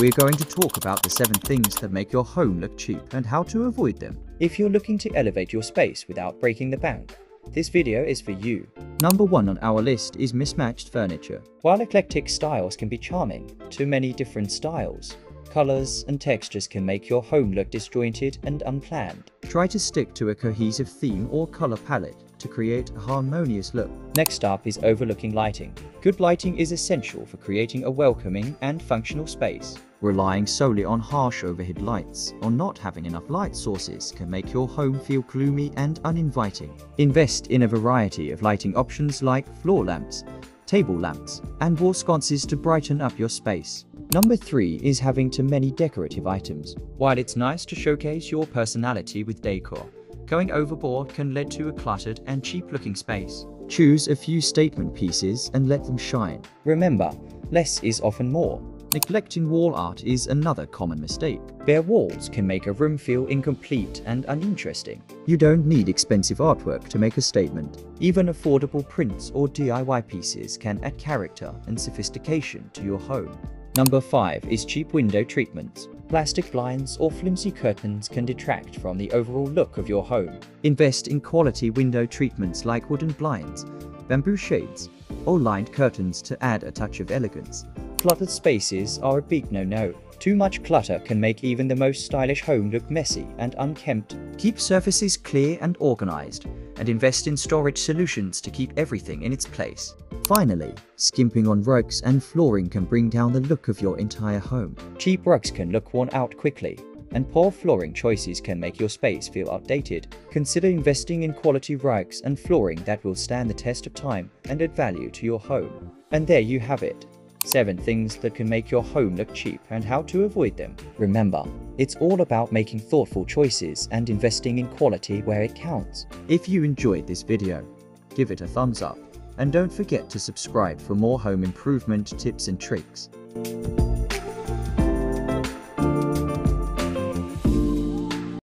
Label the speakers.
Speaker 1: We're going to talk about the 7 things that make your home look cheap and how to avoid them.
Speaker 2: If you're looking to elevate your space without breaking the bank, this video is for you.
Speaker 1: Number 1 on our list is mismatched furniture.
Speaker 2: While eclectic styles can be charming, too many different styles, colors, and textures can make your home look disjointed and unplanned.
Speaker 1: Try to stick to a cohesive theme or color palette to create a harmonious look.
Speaker 2: Next up is overlooking lighting. Good lighting is essential for creating a welcoming and functional space.
Speaker 1: Relying solely on harsh overhead lights or not having enough light sources can make your home feel gloomy and uninviting. Invest in a variety of lighting options like floor lamps, table lamps, and wall sconces to brighten up your space. Number 3 is having too many decorative items. While it's nice to showcase your personality with decor, going overboard can lead to a cluttered and cheap-looking space. Choose a few statement pieces and let them shine.
Speaker 2: Remember, less is often more.
Speaker 1: Neglecting wall art is another common mistake.
Speaker 2: Bare walls can make a room feel incomplete and uninteresting.
Speaker 1: You don't need expensive artwork to make a statement.
Speaker 2: Even affordable prints or DIY pieces can add character and sophistication to your home. Number 5 is cheap window treatments. Plastic blinds or flimsy curtains can detract from the overall look of your home.
Speaker 1: Invest in quality window treatments like wooden blinds, bamboo shades, or lined curtains to add a touch of elegance.
Speaker 2: Cluttered spaces are a big no-no. Too much clutter can make even the most stylish home look messy and unkempt.
Speaker 1: Keep surfaces clear and organized, and invest in storage solutions to keep everything in its place. Finally, skimping on rugs and flooring can bring down the look of your entire home.
Speaker 2: Cheap rugs can look worn out quickly, and poor flooring choices can make your space feel outdated. Consider investing in quality rugs and flooring that will stand the test of time and add value to your home. And there you have it. 7 things that can make your home look cheap and how to avoid them. Remember, it's all about making thoughtful choices and investing in quality where it counts.
Speaker 1: If you enjoyed this video, give it a thumbs up and don't forget to subscribe for more home improvement tips and tricks.